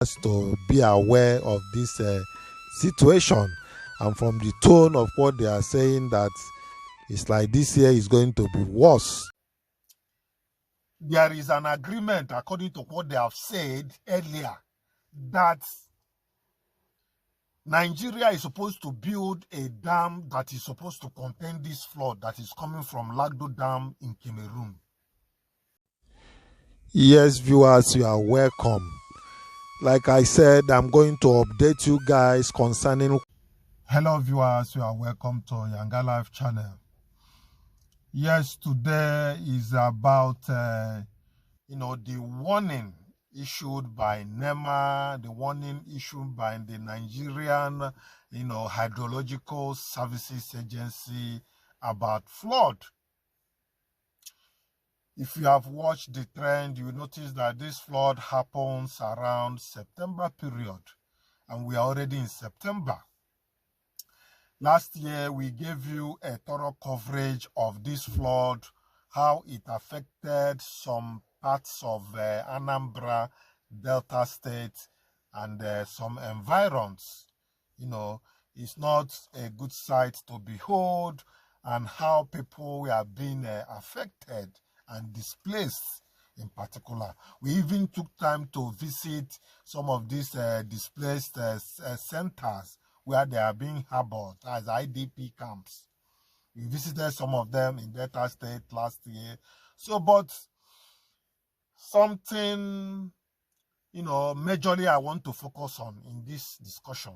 us to be aware of this situation, and from the tone of what they are saying, that it's like this year is going to be worse. There is an agreement, according to what they have said earlier, that Nigeria is supposed to build a dam that is supposed to contain this flood that is coming from Lagdo Dam in Cameroon. Yes, viewers, you are welcome. Like I said, I'm going to update you guys concerning. Hello, viewers, you are welcome to Yanga Life channel. Yes, today is about the warning issued by NEMA, the warning issued by the Nigerian Hydrological Services Agency about flood. If you have watched the trend, you will notice that this flood happens around September period, and we are already in September. Last year, we gave you a thorough coverage of this flood, how it affected some parts of Anambra, Delta State, and some environs. It's not a good sight to behold, and how people were being affected and displaced in particular. We even took time to visit some of these displaced centers where they are being harbored as IDP camps. We visited some of them in Delta State last year. So, but something, majorly I want to focus on in this discussion.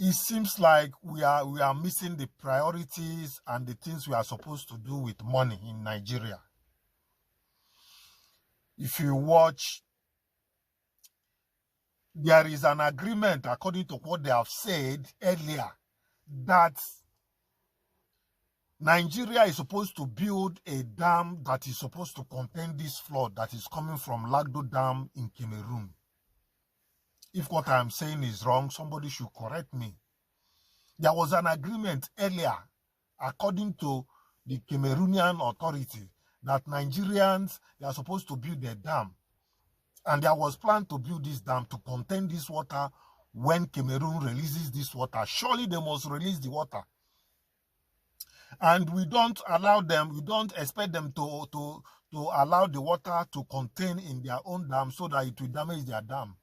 It seems like we are missing the priorities and the things we are supposed to do with money in Nigeria. If you watch, there is an agreement, according to what they have said earlier, that Nigeria is supposed to build a dam that is supposed to contain this flood that is coming from Lagdo Dam in Cameroon. If what I am saying is wrong, somebody should correct me. There was an agreement earlier, according to the Cameroonian authority, that Nigerians, they are supposed to build a dam. And there was plan to build this dam to contain this water when Cameroon releases this water. Surely they must release the water. And we don't allow them, we don't expect them to allow the water to contain in their own dam so that it will damage their dam.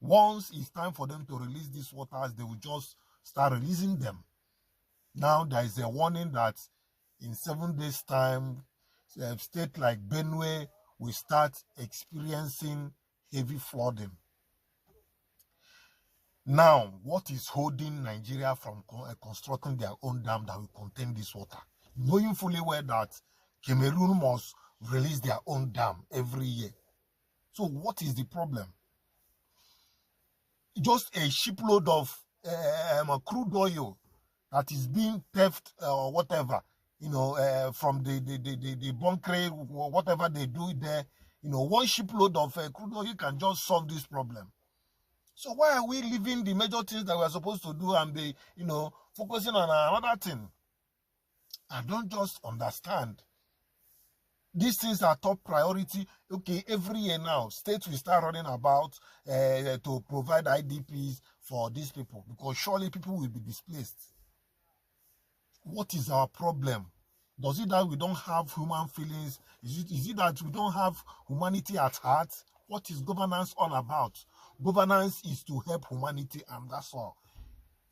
Once it's time for them to release these waters, they will just start releasing them. Now there is a warning that in 7 days' time, a state like Benue will start experiencing heavy flooding. Now, what is holding Nigeria from constructing their own dam that will contain this water? Knowing fully well that Cameroon must release their own dam every year. So what is the problem? Just a shipload of crude oil that is being theft or whatever, from the bunkering, whatever they do there, one shipload of crude oil can just solve this problem. So why are we leaving the major things that we're supposed to do and be, focusing on another thing? I don't just understand. These things are top priority. Okay, every year now, states will start running about to provide IDPs for these people, because surely people will be displaced. What is our problem? Does it that we don't have human feelings? Is it that we don't have humanity at heart? What is governance all about? Governance is to help humanity, and that's all.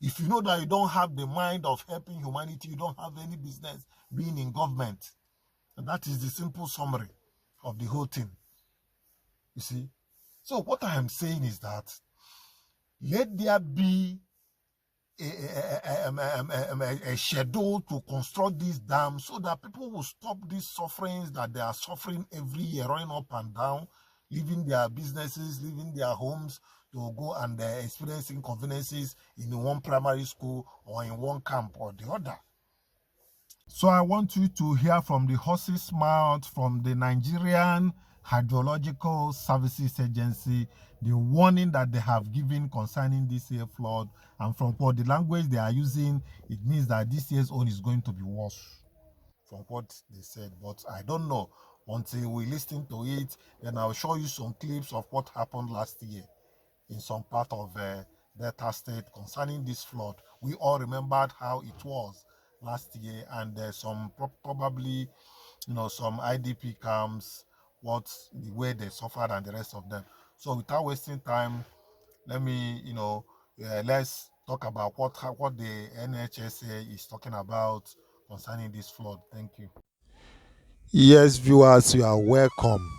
If you know that you don't have the mind of helping humanity, you don't have any business being in government. And that is the simple summary of the whole thing. You see? So what I am saying is that let there be a schedule to construct these dams so that people will stop these sufferings that they are suffering every year, running up and down, leaving their businesses, leaving their homes to go and experience inconveniences in one primary school or in one camp or the other. So I want you to hear from the horse's mouth, from the Nigerian Hydrological Services Agency, the warning that they have given concerning this year flood, and from what the language they are using, it means that this year's own is going to be worse from what they said. But I don't know until we listen to it. Then I'll show you some clips of what happened last year in some part of Delta State concerning this flood. We all remembered how it was last year, and some probably, some IDP camps, the way they suffered and the rest of them. So without wasting time, let me, let's talk about what the NIHSA is talking about concerning this flood. Thank you. Yes, viewers, you are welcome.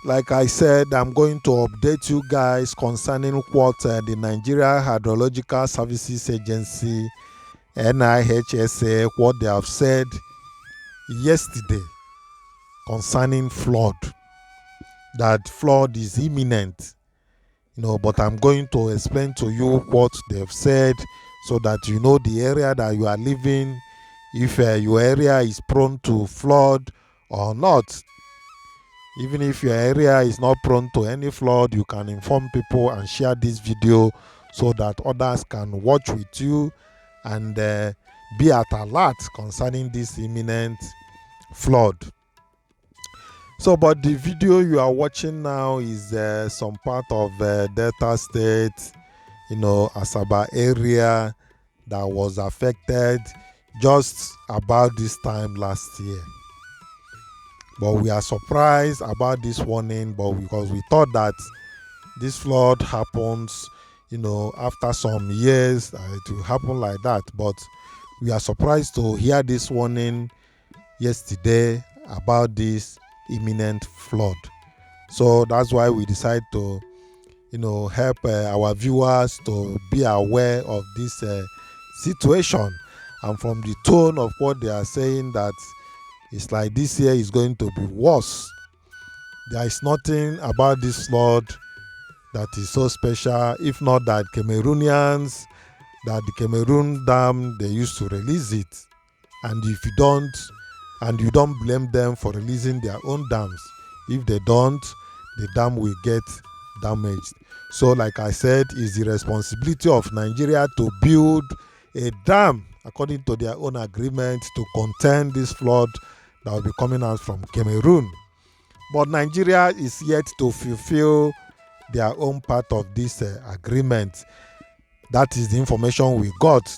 Like I said, I'm going to update you guys concerning what the Nigeria Hydrological Services Agency, NIHSA, what they have said yesterday concerning flood. That flood is imminent, but I'm going to explain to you what they've said so that you know the area that you are living, if your area is prone to flood or not. Even if your area is not prone to any flood, you can inform people and share this video so that others can watch with you and be at alert concerning this imminent flood. So, but the video you are watching now is some part of Delta State, Asaba area that was affected just about this time last year. But we are surprised about this warning, because we thought that this flood happens, after some years, it will happen like that. But we are surprised to hear this warning yesterday about this imminent flood. So that's why we decided to, help our viewers to be aware of this situation. And from the tone of what they are saying, that it's like this year is going to be worse. There is nothing about this flood that is so special, if not that Cameroonians, that the Cameroon dam, they used to release it. And if you don't, and you don't blame them for releasing their own dams, if they don't, the dam will get damaged. So like I said, it's the responsibility of Nigeria to build a dam according to their own agreement to contain this flood that will be coming out from Cameroon. But Nigeria is yet to fulfill their own part of this agreement. That is the information we got.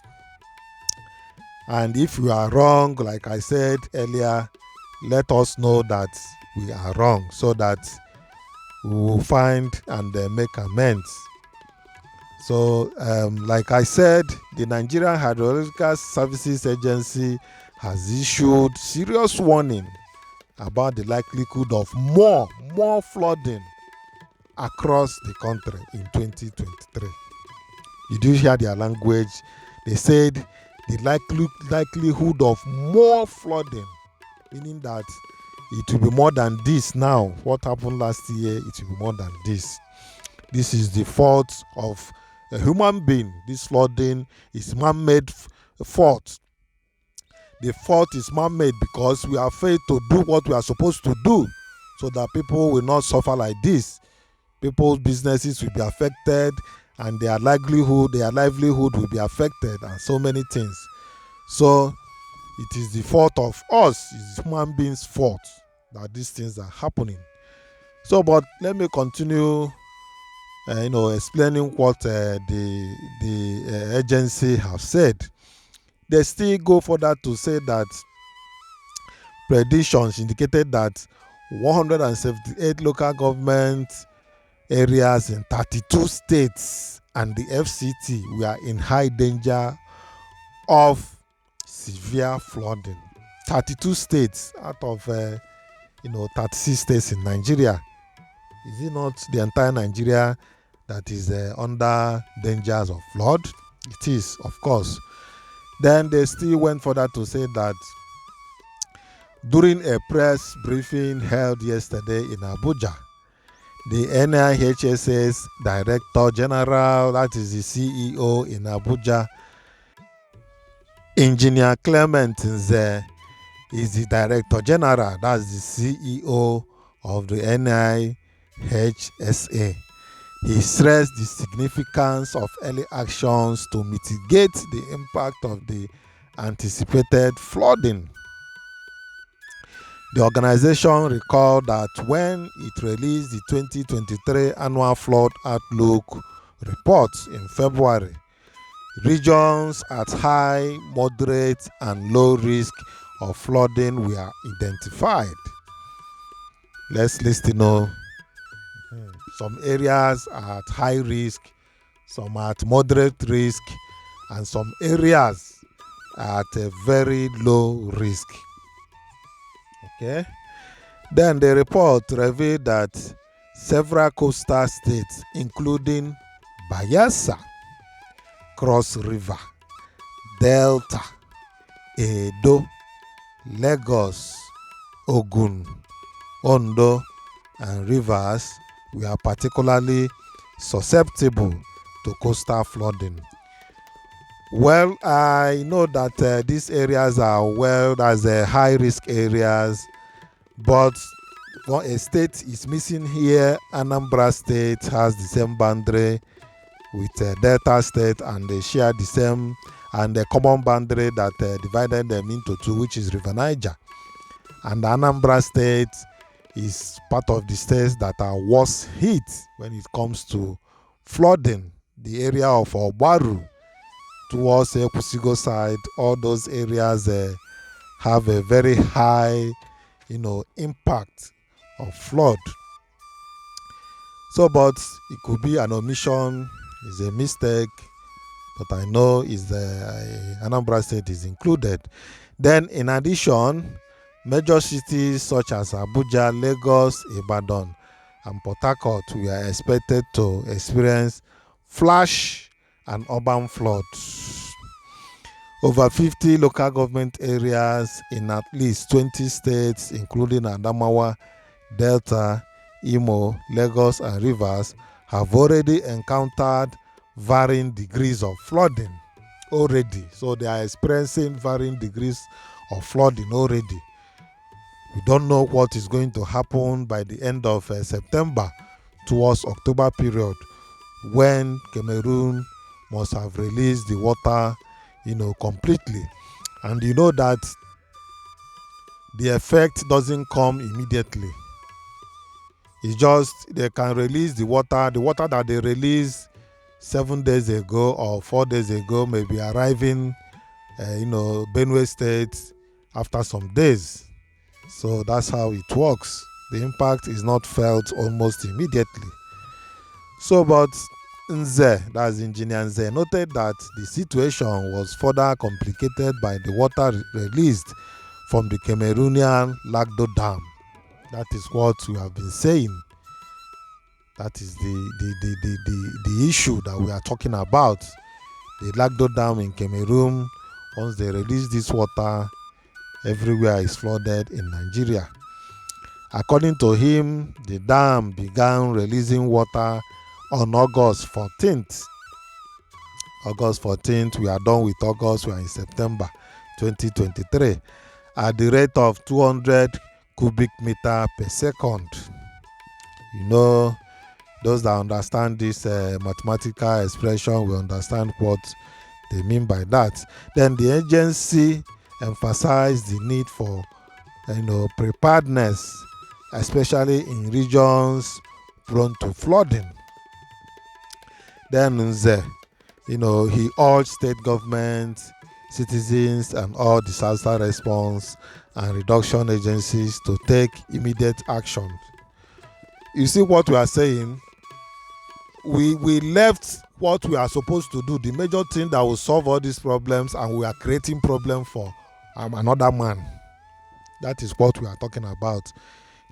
And if we are wrong, like I said earlier, let us know that we are wrong so that we will find and make amends. So, like I said, the Nigerian Hydrological Services Agency has issued serious warning about the likelihood of more flooding across the country in 2023. Did you hear their language? They said the likelihood of more flooding, meaning that it will be more than this now. What happened last year, it will be more than this. This is the fault of a human being. This flooding is man-made fault. The fault is man-made because we are failed to do what we are supposed to do so that people will not suffer like this. People's businesses will be affected and their livelihood will be affected, and so many things. So it is the fault of us, it's human beings' fault that these things are happening. So, but let me continue explaining what the agency have said. They still go further to say that predictions indicated that 178 local government areas in 32 states and the FCT were in high danger of severe flooding. 32 states out of 36 states in Nigeria. Is it not the entire Nigeria that is under dangers of flood? It is, of course. Then they still went further to say that during a press briefing held yesterday in Abuja, the NIHSA's Director General, that is the CEO in Abuja, Engineer Clement Nze, is the Director General, that's the CEO of the NIHSA. He stressed the significance of early actions to mitigate the impact of the anticipated flooding. The organization recalled that when it released the 2023 annual flood outlook report in February, regions at high, moderate, and low risk of flooding were identified. Let's listen. Some areas are at high risk, some are at moderate risk, and some areas are at a very low risk. Okay. Then the report revealed that several coastal states, including Bayelsa, Cross River, Delta, Edo, Lagos, Ogun, Ondo, and Rivers, were particularly susceptible to coastal flooding. Well, I know that these areas are as high risk areas, but a state is missing here. Anambra State has the same boundary with Delta State, and they share the same and a common boundary that divided them into two, which is River Niger. And Anambra State is part of the states that are worst hit when it comes to flooding. The area of Obaru towards Ekusigo side, all those areas have a very high, impact of flood. So, but it could be an omission, is a mistake, but I know is the Anambra State is included. Then, in addition, major cities such as Abuja, Lagos, Ibadan, and Port Harcourt were expected to experience flash and urban floods. Over 50 local government areas in at least 20 states, including Adamawa, Delta, Imo, Lagos, and Rivers, have already encountered varying degrees of flooding already. So they are experiencing varying degrees of flooding already. We don't know what is going to happen by the end of September towards October period, when Cameroon must have released the water, completely. And you know that the effect doesn't come immediately. It's just they can release the water that they released 7 days ago or 4 days ago may be arriving, Benue State after some days. So that's how it works. The impact is not felt almost immediately. So, but Nze, that's Engineer Nze, noted that the situation was further complicated by the water released from the Cameroonian Lagdo Dam. That is what we have been saying. That is the issue that we are talking about. The Lagdo Dam in Cameroon, once they release this water, everywhere is flooded in Nigeria. According to him, the dam began releasing water on August 14th. August 14th, we are done with August, we are in September 2023, at the rate of 200 cubic meter per second. Those that understand this mathematical expression will understand what they mean by that. Then the agency emphasized the need for preparedness, especially in regions prone to flooding. Then he urged state governments, citizens, and all disaster response and reduction agencies to take immediate action. You see what we are saying? We left what we are supposed to do, the major thing that will solve all these problems, and we are creating problem for another man. That is what we are talking about.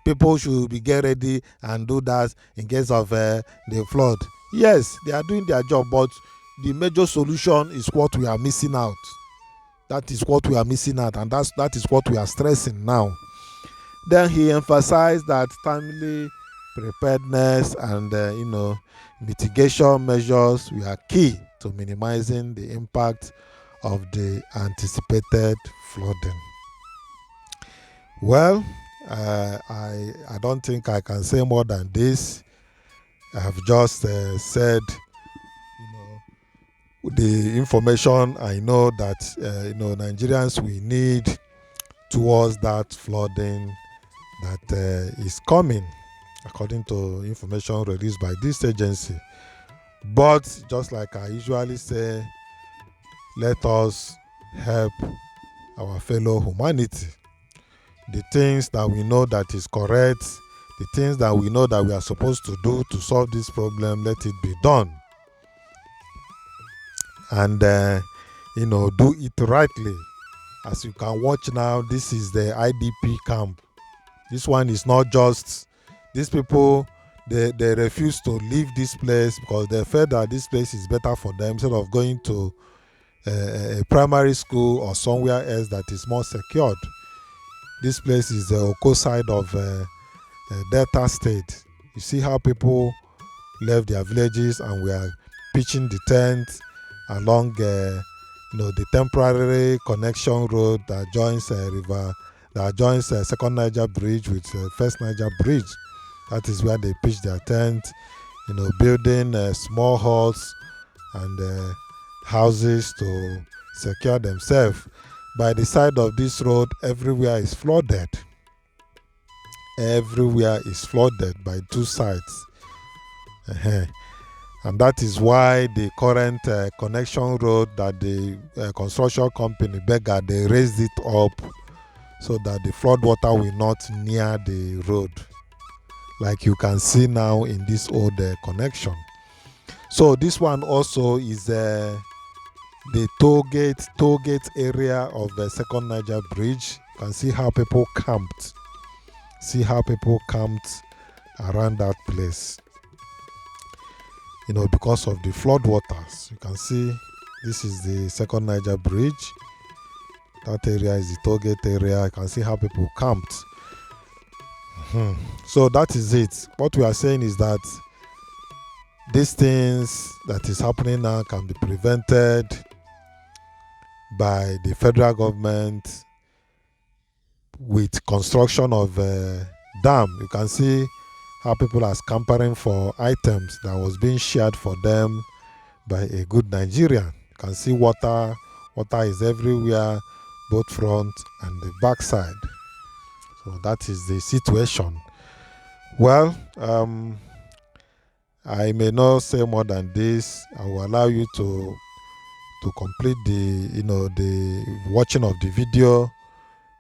People should be get ready and do that in case of the flood. Yes, they are doing their job, but the major solution is what we are missing out. That is what we are missing out, and that is what we are stressing now. Then he emphasized that timely preparedness and mitigation measures were key to minimizing the impact of the anticipated flooding. Well, I don't think I can say more than this. I have just said the information I know that Nigerians we need towards that flooding that is coming, according to information released by this agency. But just like I usually say, let us help our fellow humanity. The things that we know that is correct, the things that we know that we are supposed to do to solve this problem, let it be done. And do it rightly. As you can watch now, this is the IDP camp. This one is not just these people. They refuse to leave this place because they felt that this place is better for them instead of going to a primary school or somewhere else that is more secured. This place is the Oko side of Delta State. You see how people left their villages and we are pitching the tent along the temporary connection road that joins Second Niger Bridge with First Niger Bridge. That is where they pitch their tent, building small huts and houses to secure themselves. By the side of this road, everywhere is flooded. Everywhere is flooded by two sides. And that is why the current connection road that the construction company Beggar, they raised it up so that the flood water will not near the road, like you can see now in this old connection. So this one also is the toll gate area of the Second Niger Bridge. You can see how people camped. Around that place. Because of the flood waters. You can see this is the Second Niger Bridge. That area is the toll gate area. You can see how people camped. So that is it. What we are saying is that these things that is happening now can be prevented by the federal government with construction of a dam. You can see how people are scampering for items that was being shared for them by a good Nigerian. You can see water is everywhere, both front and the back side. So that is the situation. Well, I may not say more than this. I will allow you to complete the watching of the video.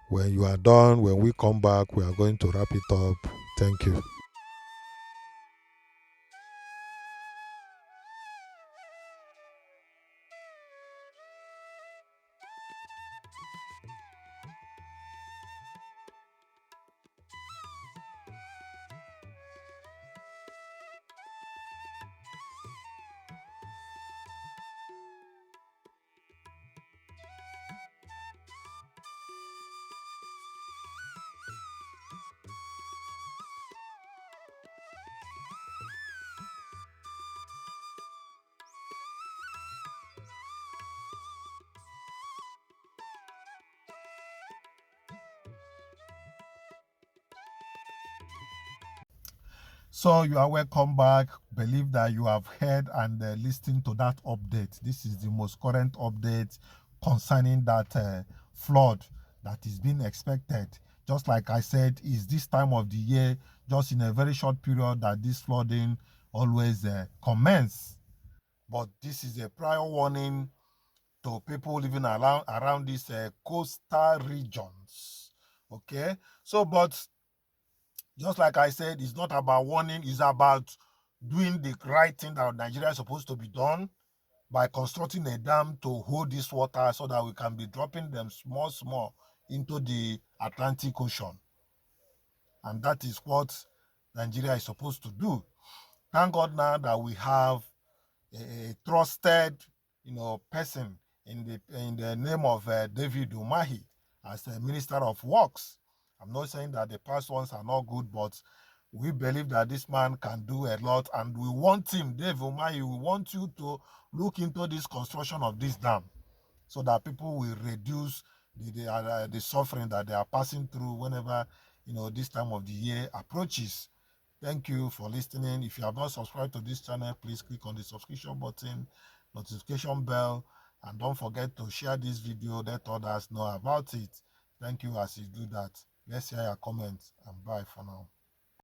When you are done, when we come back, we are going to wrap it up. Thank you. So you are welcome back. Believe that you have heard and listened to that update. This is the most current update concerning that flood that is being expected. Just like I said, is this time of the year, just in a very short period, that this flooding always commence. But this is a prior warning to people living around these coastal regions. Okay, so but just like I said, it's not about warning, it's about doing the right thing that Nigeria is supposed to be done by constructing a dam to hold this water so that we can be dropping them small into the Atlantic Ocean. And that is what Nigeria is supposed to do. Thank God now that we have a trusted, person in the name of David Umahi as the Minister of Works. I'm not saying that the past ones are not good, but we believe that this man can do a lot, and we want him, Dave Umahi, we want you to look into this construction of this dam so that people will reduce the suffering that they are passing through whenever this time of the year approaches. Thank you for listening. If you have not subscribed to this channel, please click on the subscription button, notification bell, and don't forget to share this video, let others know about it. Thank you as you do that. Let's hear your comments and bye for now.